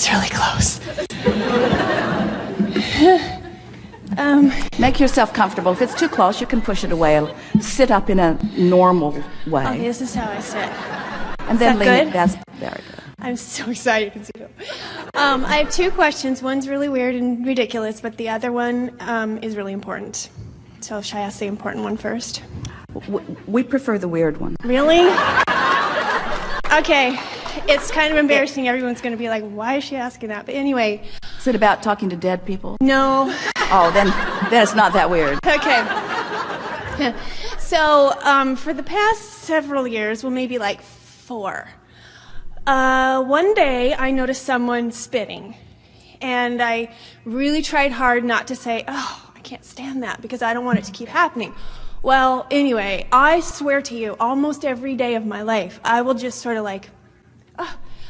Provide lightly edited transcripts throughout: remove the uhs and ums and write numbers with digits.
was really close. Make yourself comfortable. If it's too close, you can push it away. Sit up in a normal way. Okay, this is how I sit. And then that lean good? it. That's very good. I'm so excited to see you. I have two questions. One's really weird and ridiculous, but the other one is really important. So should I ask the important one first? We prefer the weird one. Really? Okay. It's kind of embarrassing. Everyone's going to be like, why is she asking that? But anyway. Is it about talking to dead people? No. Oh, then it's not that weird. Okay. So for the past several years, well, maybe like 4, one day I noticed someone spitting. And I really tried hard not to say, oh, I can't stand that, because I don't want it to keep happening. Well, anyway, I swear to you, almost every day of my life, I will just sort of like,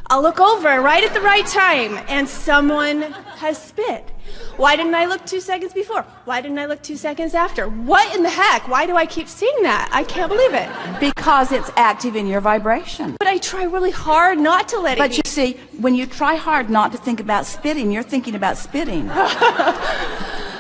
I'll look over right at the right time, and someone has spit. Why didn't I look 2 seconds before? Why didn't I look 2 seconds after? What in the heck? Why do I keep seeing that? I can't believe it. Because it's active in your vibration. But I try really hard not to let it be. But you see, when you try hard not to think about spitting, you're thinking about spitting.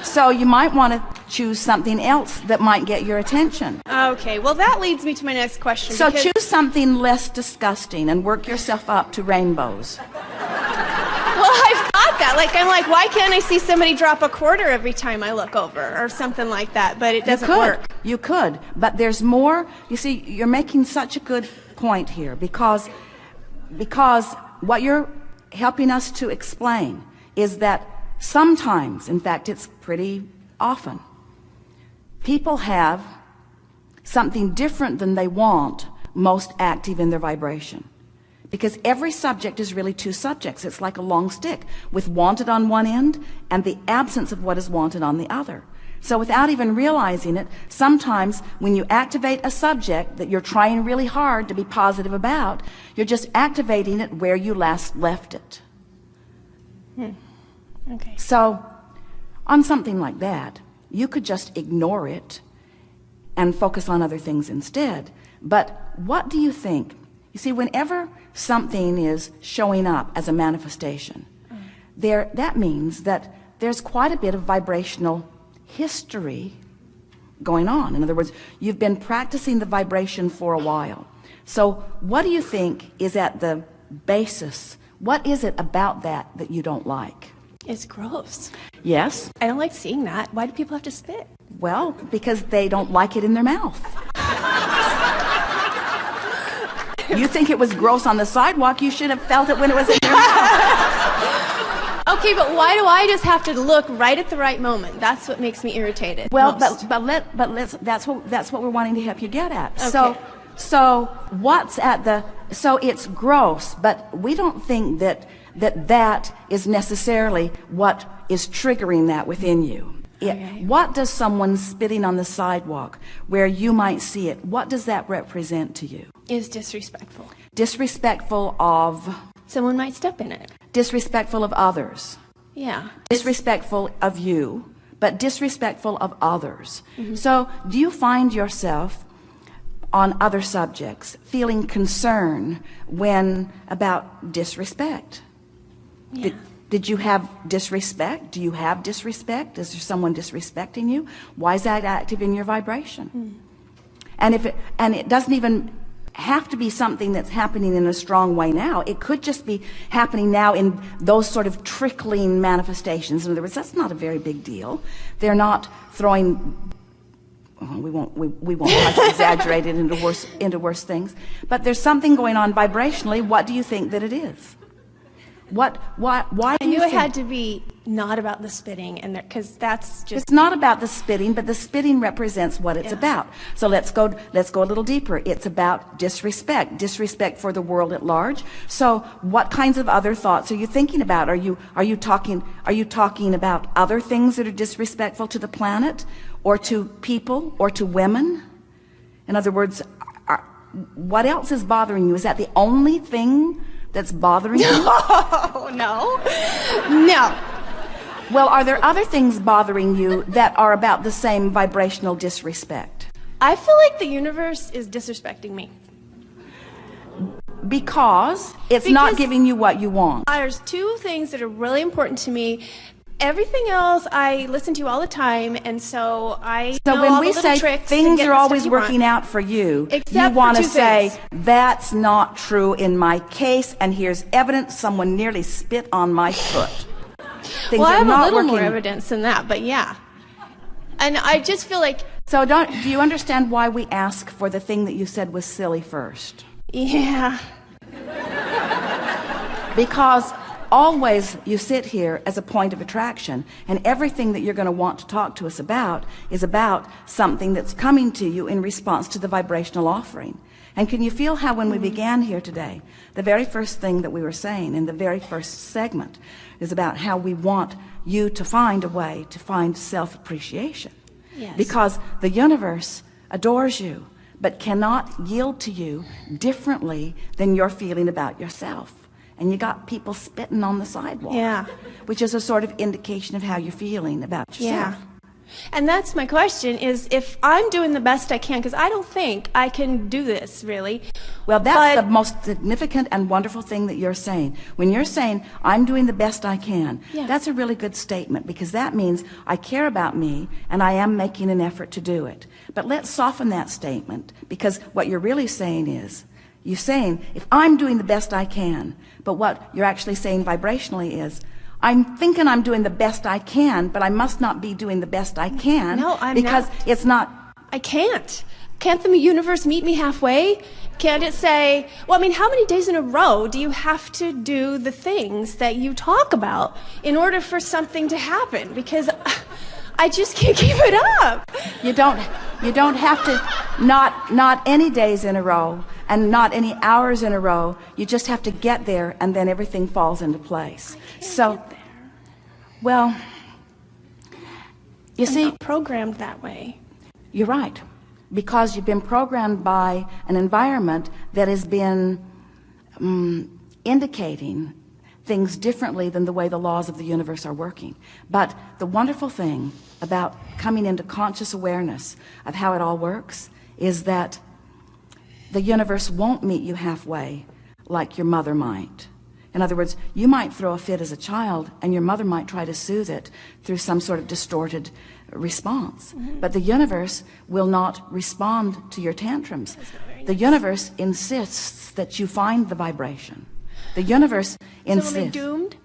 So you might want to choose something else that might get your attention. Okay, well that leads me to my next question. So choose something less disgusting and work yourself up to rainbows. Well, I've got that. I'm like, why can't I see somebody drop a quarter every time I look over or something like that? But it doesn't work. You could, but there's more. You see, you're making such a good point here because what you're helping us to explain is that sometimes, in fact, it's pretty often, people have something different than they want most active in their vibration. Because every subject is really 2 subjects. It's like a long stick with wanted on one end and the absence of what is wanted on the other. So without even realizing it, sometimes when you activate a subject that you're trying really hard to be positive about, you're just activating it where you last left it. Okay. So on something like that, you could just ignore it and focus on other things instead. But what do you think? You see, whenever something is showing up as a manifestation, that means that there's quite a bit of vibrational history going on. In other words, you've been practicing the vibration for a while. So what do you think is at the basis? What is it about that you don't like? It's gross. Yes? I don't like seeing that. Why do people have to spit? Well, because they don't like it in their mouth. You think it was gross on the sidewalk, you should have felt it when it was in your mouth. Okay, but why do I just have to look right at the right moment? That's what makes me irritated. Well, most. that's what we're wanting to help you get at. Okay. So what's at the, so it's gross, but we don't think that is necessarily what is triggering that within you. Okay. What does someone spitting on the sidewalk where you might see it, what does that represent to you? Is disrespectful. Disrespectful of? Someone might step in it. Disrespectful of others. Yeah. Disrespectful of you, but disrespectful of others. So do you find yourself on other subjects feeling concern about disrespect? Yeah. Did you have disrespect? Do you have disrespect? Is there someone disrespecting you? Why is that active in your vibration? And it doesn't even have to be something that's happening in a strong way now. It could just be happening now in those sort of trickling manifestations. In other words, that's not a very big deal. They're not throwing, we won't try to exaggerate it into worse things. But there's something going on vibrationally. What do you think that it is? Why do you think? I knew it had to be not about the spitting, and because that's just. It's not about the spitting, but the spitting represents what it's about. So let's go a little deeper. It's about disrespect for the world at large. So what kinds of other thoughts are you thinking about? Are you talking about other things that are disrespectful to the planet, or to people, or to women? In other words, what else is bothering you? Is that the only thing that's bothering you? No. Well, are there other things bothering you that are about the same vibrational disrespect? I feel like the universe is disrespecting me. Because it's not giving you what you want. There's two things that are really important to me. Everything else I listen to all the time, and so I know when all we the little say tricks things to get are the always stuff you working want. out for you, Except you for want to two say, things. that's not true in my case, and here's evidence someone nearly spit on my foot. Things Well, I are have a not little more working. evidence than that, but yeah. And I just feel like, So do you understand why we ask for the thing that you said was silly first? yeah. Because always you sit here as a point of attraction, and everything that you're going to want to talk to us about is about something that's coming to you in response to the vibrational offering. And can you feel how when we began here today, the very first thing that we were saying in the very first segment is about how we want you to find a way to find self-appreciation. Yes. Because the universe adores you, but cannot yield to you differently than you're feeling about yourself. And you got people spitting on the sidewalk. Yeah. Which is a sort of indication of how you're feeling about yourself. Yeah. And that's my question, is if I'm doing the best I can, because I don't think I can do this, really. Well, that's But- the most significant and wonderful thing that you're saying. When you're saying, I'm doing the best I can, Yeah. that's a really good statement, because that means I care about me and I am making an effort to do it. But let's soften that statement, because what you're really saying is, you're saying, if I'm doing the best I can, but what you're actually saying vibrationally is, I'm thinking I'm doing the best I can, but I must not be doing the best I can. No, I'm because not. it's not. I can't. Can't the universe meet me halfway? Can't it say, well, I mean, how many days in a row do you have to do the things that you talk about in order for something to happen? Because I just can't keep it up. You don't have to, not any days in a row and not any hours in a row. You just have to get there, and then everything falls into place. So, well, you see, I'm not programmed that way. you're right, because you've been programmed by an environment that has been indicating things differently than the way the laws of the universe are working. But the wonderful thing about coming into conscious awareness of how it all works is that the universe won't meet you halfway like your mother might. In other words, you might throw a fit as a child, and your mother might try to soothe it through some sort of distorted response. But the universe will not respond to your tantrums. The universe insists that you find the vibration. The universe insists. So am I doomed?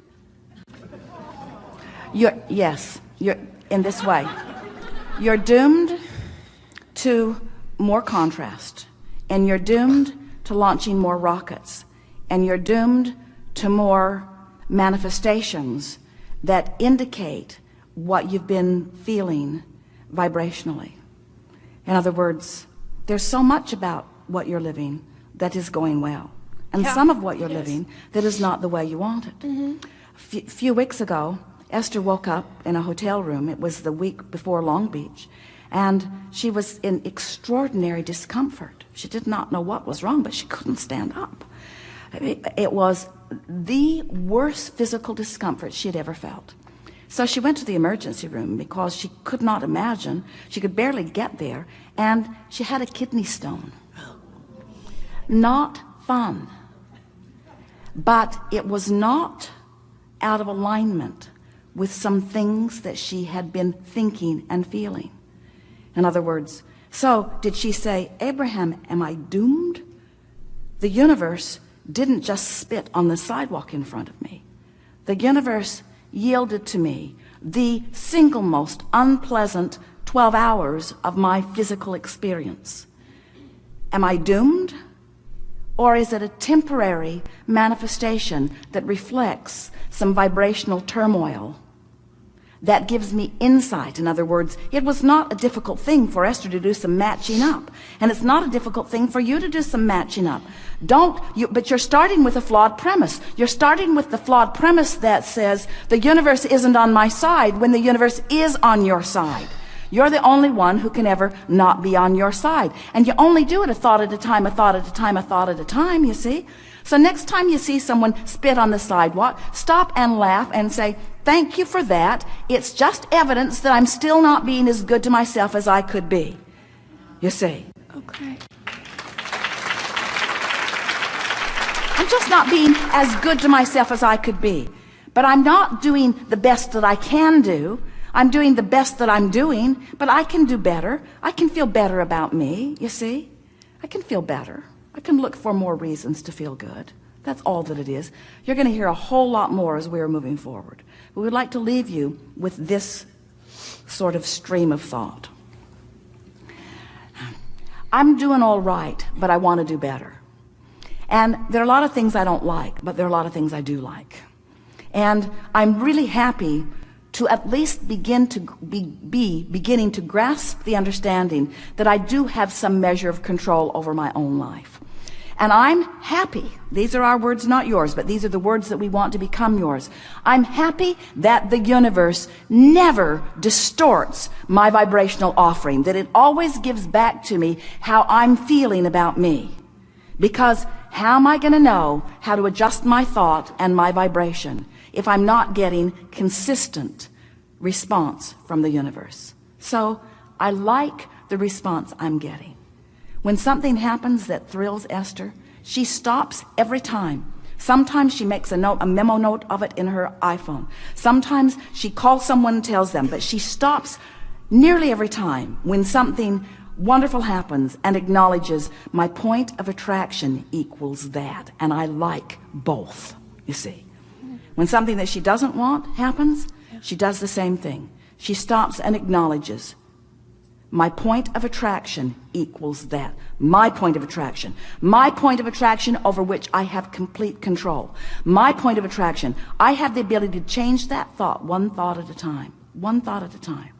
You're in this way. You're doomed to more contrast, and you're doomed to launching more rockets, and you're doomed to more manifestations that indicate what you've been feeling vibrationally. In other words, there's so much about what you're living that is going well, and some of what you're living that is not the way you want it. A few weeks ago, Esther woke up in a hotel room. It was the week before Long Beach, and she was in extraordinary discomfort. She did not know what was wrong, but she couldn't stand up. It was the worst physical discomfort she had ever felt. So she went to the emergency room because she could not imagine, she could barely get there, and she had a kidney stone. Not fun. But it was not out of alignment with some things that she had been thinking and feeling. In other words, so did she say, Abraham, am I doomed? The universe didn't just spit on the sidewalk in front of me. The universe yielded to me the single most unpleasant 12 hours of my physical experience. Am I doomed? Or is it a temporary manifestation that reflects some vibrational turmoil that gives me insight? In other words, it was not a difficult thing for Esther to do some matching up, and it's not a difficult thing for you to do some matching up. But you're starting with a flawed premise. You're starting with the flawed premise that says the universe isn't on my side when the universe is on your side. You're the only one who can ever not be on your side. And you only do it a thought at a time, a thought at a time, a thought at a time, you see. So next time you see someone spit on the sidewalk, stop and laugh and say, thank you for that. It's just evidence that I'm still not being as good to myself as I could be. You see. Okay. just not being as good to myself as I could be. But I'm not doing the best that I can do. I'm doing the best that I'm doing, but I can do better. I can feel better about me, you see? I can feel better. I can look for more reasons to feel good. That's all that it is. You're going to hear a whole lot more as we're moving forward. We would like to leave you with this sort of stream of thought. I'm doing all right, but I want to do better. And there are a lot of things I don't like, but there are a lot of things I do like. And I'm really happy to at least begin to be beginning to grasp the understanding that I do have some measure of control over my own life. And I'm happy, these are our words, not yours, but these are the words that we want to become yours. I'm happy that the universe never distorts my vibrational offering, that it always gives back to me how I'm feeling about me. Because how am I going to know how to adjust my thought and my vibration if I'm not getting consistent response from the universe? So I like the response I'm getting. When something happens that thrills Esther, she stops every time. Sometimes she makes a memo note of it in her iPhone. Sometimes she calls someone and tells them, but she stops nearly every time when something wonderful happens and acknowledges my point of attraction equals that. And I like both, you see. When something that she doesn't want happens, she does the same thing. She stops and acknowledges my point of attraction equals that. My point of attraction. My point of attraction over which I have complete control. My point of attraction. I have the ability to change that thought one thought at a time. One thought at a time.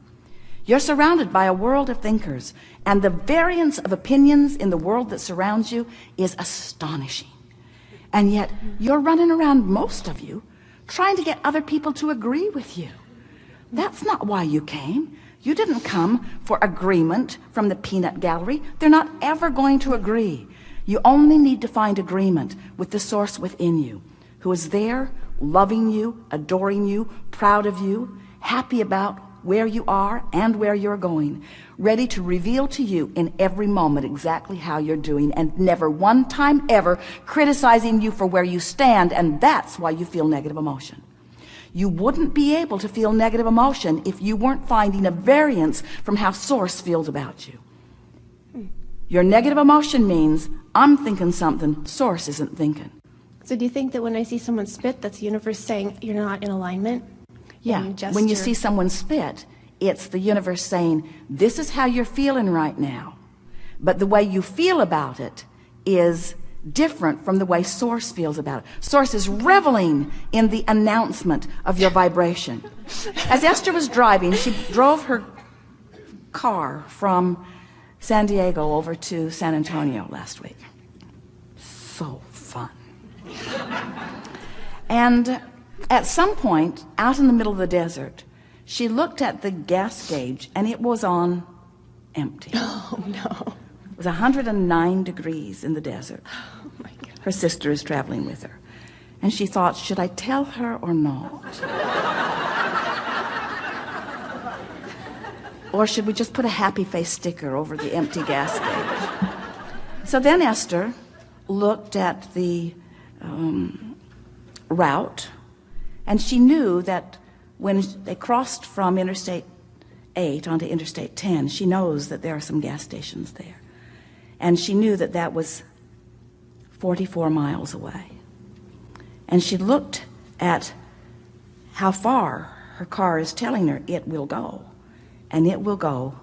You're surrounded by a world of thinkers, and the variance of opinions in the world that surrounds you is astonishing. And yet you're running around, most of you, trying to get other people to agree with you. That's not why you came. You didn't come for agreement from the peanut gallery. They're not ever going to agree. You only need to find agreement with the source within you, who is there, loving you, adoring you, proud of you, happy about where you are and where you're going, ready to reveal to you in every moment exactly how you're doing, and never one time ever criticizing you for where you stand. And that's why you feel negative emotion. You wouldn't be able to feel negative emotion if you weren't finding a variance from how source feels about you. Your negative emotion means I'm thinking something source isn't thinking. So do you think that when I see someone spit, that's the universe saying you're not in alignment? Yeah, when you see someone spit, it's the universe saying, this is how you're feeling right now. But the way you feel about it is different from the way source feels about it. Source is reveling in the announcement of your vibration. As Esther was driving, she drove her car from San Diego over to San Antonio last week. So fun. And at some point, out in the middle of the desert, she looked at the gas gauge and it was on empty. Oh, no. It was 109 degrees in the desert. Oh, my God. Her sister is traveling with her. And she thought, should I tell her or not? Or should we just put a happy face sticker over the empty gas gauge? So then Esther looked at the route, and she knew that when they crossed from Interstate 8 onto Interstate 10, she knows that there are some gas stations there. And she knew that that was 44 miles away. And she looked at how far her car is telling her it will go. And it will go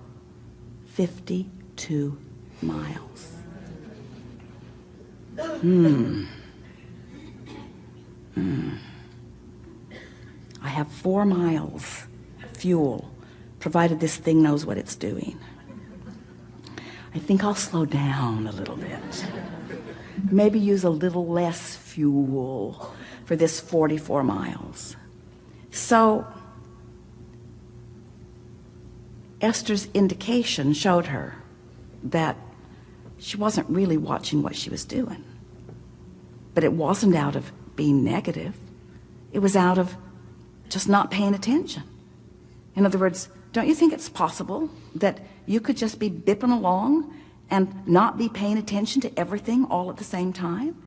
52 miles. I have 4 miles fuel, provided this thing knows what it's doing. I think I'll slow down a little bit. Maybe use a little less fuel for this 44 miles. So Esther's indication showed her that she wasn't really watching what she was doing. But it wasn't out of being negative. It was out of just not paying attention. In other words, don't you think it's possible that you could just be bipping along and not be paying attention to everything all at the same time?